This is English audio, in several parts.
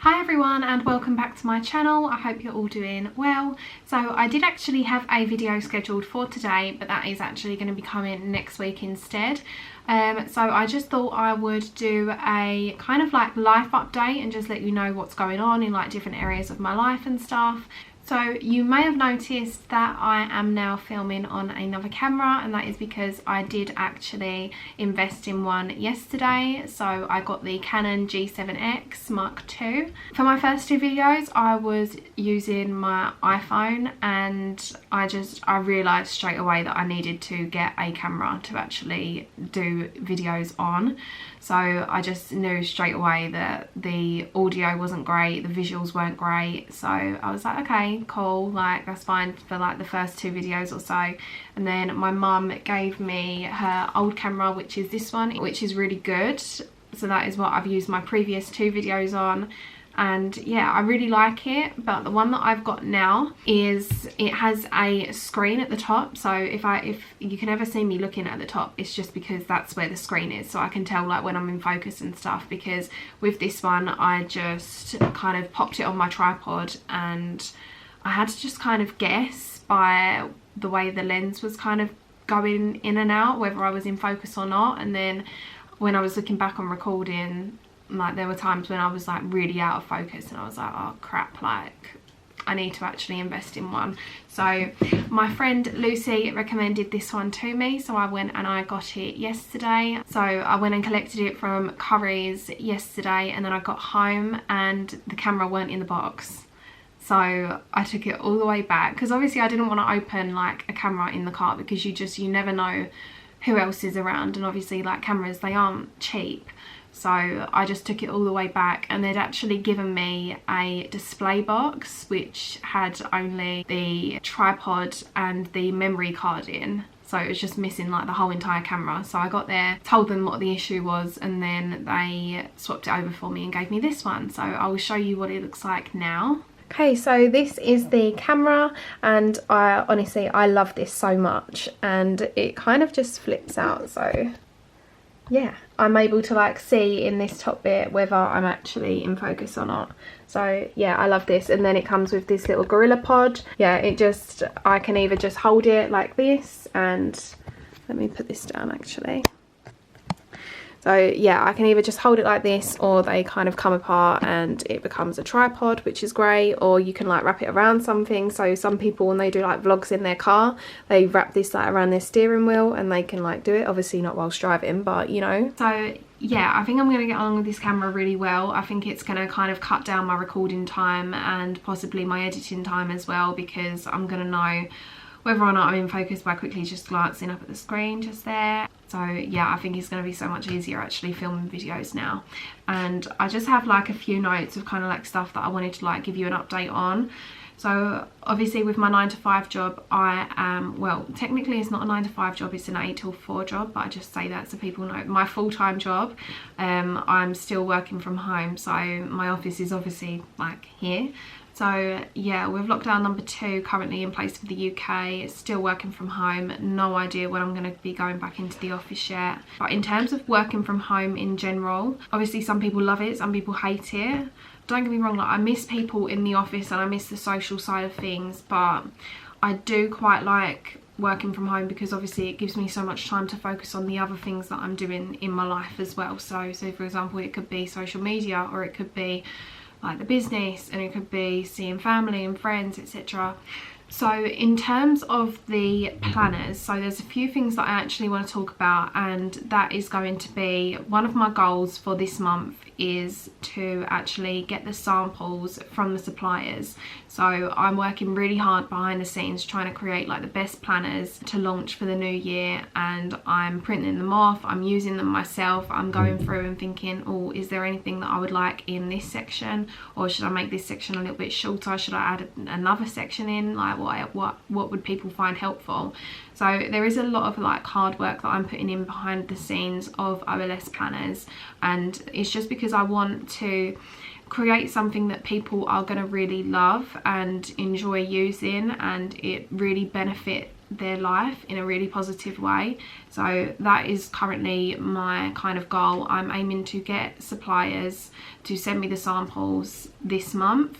Hi everyone and welcome back to my channel. I hope you're all doing well. So I did actually have a video scheduled for today, but that is actually going to be coming next week instead. So I just thought I would do a kind of like life update and just let you know what's going on in like different areas of my life and stuff. So you may have noticed that I am now filming on another camera, and that is because I did actually invest in one yesterday. So I got the Canon G7X Mark II. For my first two videos I was using my iPhone, and I realised straight away that I needed to get a camera to actually do videos on. So I just knew straight away that the audio wasn't great, the visuals weren't great. So I was like, okay, cool, like that's fine for like the first two videos or so. And then my mum gave me her old camera, which is this one, which is really good. So that is what I've used my previous two videos on. And yeah, I really like it, but the one that I've got now it has a screen at the top. So if you can ever see me looking at the top, it's just because that's where the screen is, so I can tell like when I'm in focus and stuff. Because with this one I just kind of popped it on my tripod and I had to just kind of guess by the way the lens was kind of going in and out whether I was in focus or not. And then when I was looking back on recording, like there were times when I was like really out of focus and I was like, oh crap, like I need to actually invest in one. So my friend Lucy recommended this one to me, so I went and I got it yesterday. So I went and collected it from Curry's yesterday, and then I got home and the camera weren't in the box. So I took it all the way back because obviously I didn't want to open like a camera in the car, because you never know who else is around, and obviously like cameras, they aren't cheap. So I just took it all the way back, and they'd actually given me a display box which had only the tripod and the memory card in. So it was just missing like the whole entire camera. So I got there, told them what the issue was, and then they swapped it over for me and gave me this one. So I will show you what it looks like now. Okay, so this is the camera, and I honestly love this so much, and it kind of just flips out. So yeah, I'm able to like see in this top bit whether I'm actually in focus or not. So yeah, I love this. And then it comes with this little gorilla pod. Yeah, I can either just hold it like this, and let me put this down actually. So yeah, I can either just hold it like this, or they kind of come apart and it becomes a tripod, which is great. Or you can like wrap it around something. So some people, when they do like vlogs in their car, they wrap this like around their steering wheel and they can like do it. Obviously not whilst driving, but you know. So yeah, I think I'm going to get along with this camera really well. I think it's going to kind of cut down my recording time and possibly my editing time as well, because I'm going to know whether or not I'm in focus by quickly just glancing up at the screen just there. So yeah, I think it's going to be so much easier actually filming videos now. And I just have like a few notes of kind of like stuff that I wanted to like give you an update on. So obviously with my 9-to-5 job, I am, well, technically it's not a 9-to-5 job, it's an 8-till-4 job, but I just say that so people know. My full-time job, I'm still working from home, so my office is obviously like here. So yeah, with lockdown number 2 currently in place for the UK, still working from home, no idea when I'm going to be going back into the office yet. But in terms of working from home in general, obviously some people love it, some people hate it. Don't get me wrong, like I miss people in the office and I miss the social side of things, but I do quite like working from home because obviously it gives me so much time to focus on the other things that I'm doing in my life as well. So for example, it could be social media, or it could be like the business, and it could be seeing family and friends, etc. So in terms of the planners, so there's a few things that I actually want to talk about, and that is going to be one of my goals for this month is to actually get the samples from the suppliers. So I'm working really hard behind the scenes trying to create like the best planners to launch for the new year, and I'm printing them off, I'm using them myself, I'm going through and thinking, oh, is there anything that I would like in this section, or should I make this section a little bit shorter, should I add another section in, like what would people find helpful. So there is a lot of like hard work that I'm putting in behind the scenes of OLS planners, and it's just because I want to create something that people are going to really love and enjoy using, and it really benefit their life in a really positive way. So that is currently my kind of goal. I'm aiming to get suppliers to send me the samples this month,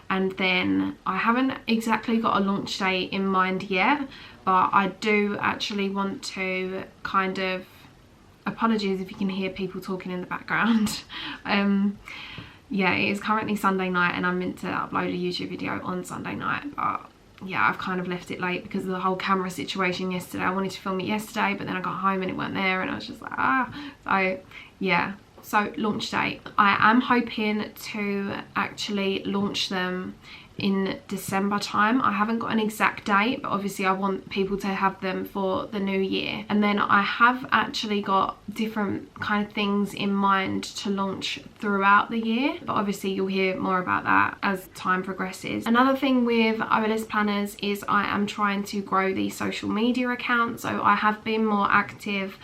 and then I haven't exactly got a launch date in mind yet, but I do actually want to kind of, apologies if you can hear people talking in the background. Yeah, it is currently Sunday night and I'm meant to upload a YouTube video on Sunday night, but yeah, I've kind of left it late because of the whole camera situation yesterday. I wanted to film it yesterday, but then I got home and it weren't there and I was just like, so yeah. So launch date, I am hoping to actually launch them in December time. I haven't got an exact date, but obviously I want people to have them for the new year. And then I have actually got different kind of things in mind to launch throughout the year, but obviously you'll hear more about that as time progresses. Another thing with OLS Planners is I am trying to grow the social media account, so I have been more active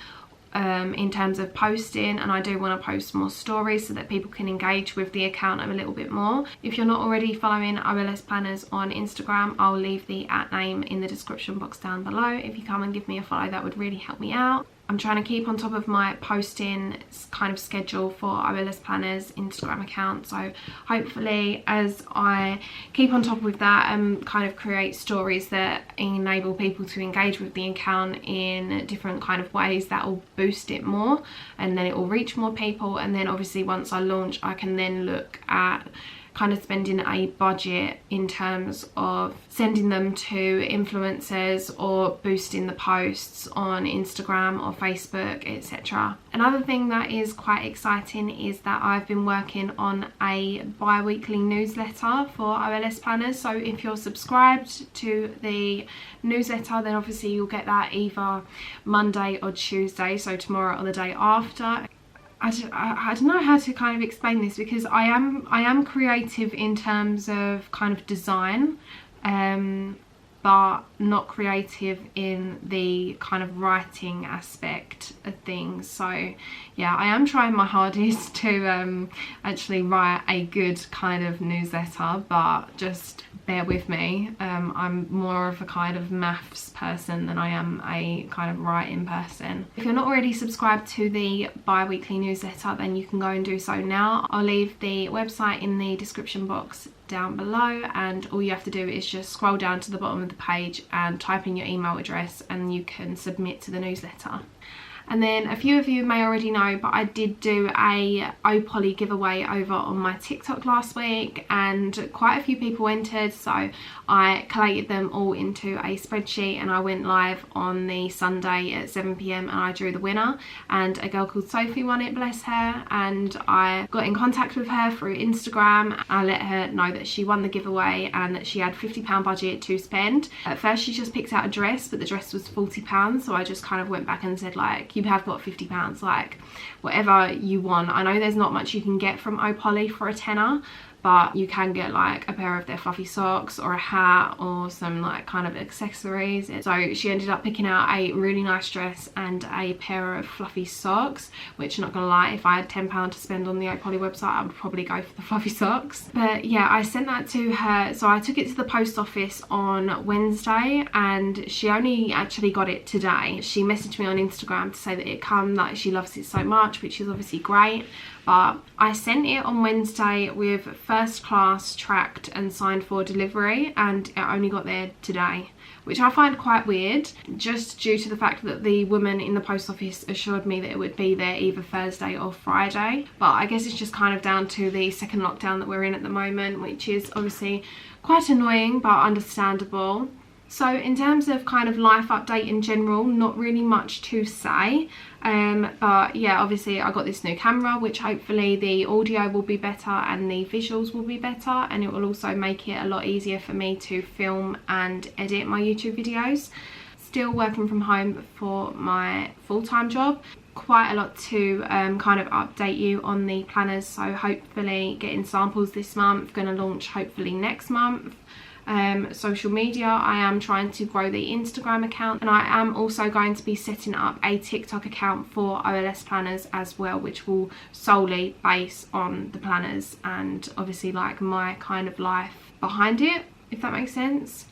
in terms of posting, and I do want to post more stories so that people can engage with the account a little bit more. If you're not already following OLS Planners on Instagram, I'll leave the @name in the description box down below. If you come and give me a follow, that would really help me out. I'm trying to keep on top of my posting kind of schedule for OLS Planners Instagram account, so hopefully as I keep on top with that and kind of create stories that enable people to engage with the account in different kind of ways, that will boost it more and then it will reach more people. And then obviously once I launch, I can then look at kind of spending a budget in terms of sending them to influencers or boosting the posts on Instagram or Facebook, etc. Another thing that is quite exciting is that I've been working on a bi-weekly newsletter for OLS Planners. So if you're subscribed to the newsletter, then obviously you'll get that either Monday or Tuesday, so tomorrow or the day after. I don't know how to kind of explain this, because I am creative in terms of kind of design, but not creative in the kind of writing aspect of things. So yeah, I am trying my hardest to actually write a good kind of newsletter, but just bear with me. I'm more of a kind of maths person than I am a kind of writing person. If you're not already subscribed to the bi-weekly newsletter, then you can go and do so now. I'll leave the website in the description box down below, and all you have to do is just scroll down to the bottom of the page and type in your email address and you can submit to the newsletter. And then a few of you may already know, but I did do a Opoly giveaway over on my TikTok last week and quite a few people entered, so I collated them all into a spreadsheet and I went live on the Sunday at 7 PM and I drew the winner, and a girl called Sophie won it, bless her, and I got in contact with her through Instagram. I let her know that she won the giveaway and that she had £50 budget to spend. At first she just picked out a dress, but the dress was £40, so I just kind of went back and said, like, you have got £50, like whatever you want. I know there's not much you can get from Opoly for a tenner, but you can get like a pair of their fluffy socks or a hat or some like kind of accessories. So she ended up picking out a really nice dress and a pair of fluffy socks, which, not gonna lie, if I had £10 to spend on the Opoly website, I would probably go for the fluffy socks. But yeah, I sent that to her. So I took it to the post office on Wednesday and she only actually got it today. She messaged me on Instagram to say that it come, like she loves it so much, which is obviously great. But I sent it on Wednesday with first class, tracked and signed for delivery, and it only got there today, which I find quite weird, just due to the fact that the woman in the post office assured me that it would be there either Thursday or Friday. But I guess it's just kind of down to the second lockdown that we're in at the moment, which is obviously quite annoying but understandable. So in terms of kind of life update in general, not really much to say, but yeah, obviously I got this new camera, which hopefully the audio will be better and the visuals will be better, and it will also make it a lot easier for me to film and edit my YouTube videos. Still working from home for my full-time job. Quite a lot to kind of update you on the planners, so hopefully getting samples this month, going to launch hopefully next month. Social media, I am trying to grow the Instagram account, and I am also going to be setting up a TikTok account for OLS Planners as well, which will solely base on the planners and obviously like my kind of life behind it, if that makes sense.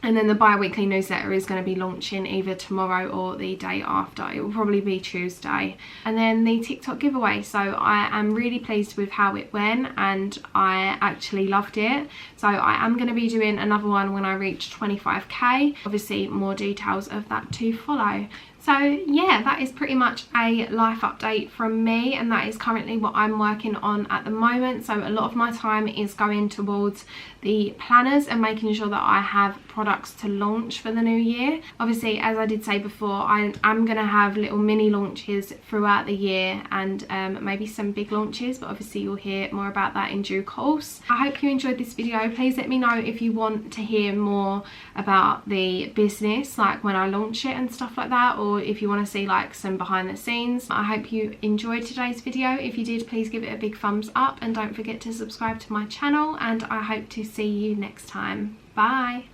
And then the bi-weekly newsletter is going to be launching either tomorrow or the day after. It will probably be Tuesday. And then the TikTok giveaway. So I am really pleased with how it went and I actually loved it. So I am going to be doing another one when I reach 25k. Obviously more details of that to follow. So yeah, that is pretty much a life update from me, and that is currently what I'm working on at the moment. So a lot of my time is going towards the planners and making sure that I have products to launch for the new year. Obviously, as I did say before, I am going to have little mini launches throughout the year and maybe some big launches, but obviously you'll hear more about that in due course. I hope you enjoyed this video. Please let me know if you want to hear more about the business, like when I launch it and stuff like that, or if you want to see like some behind the scenes. I hope you enjoyed today's video. If you did, please give it a big thumbs up and don't forget to subscribe to my channel, and I hope to see you next time. Bye.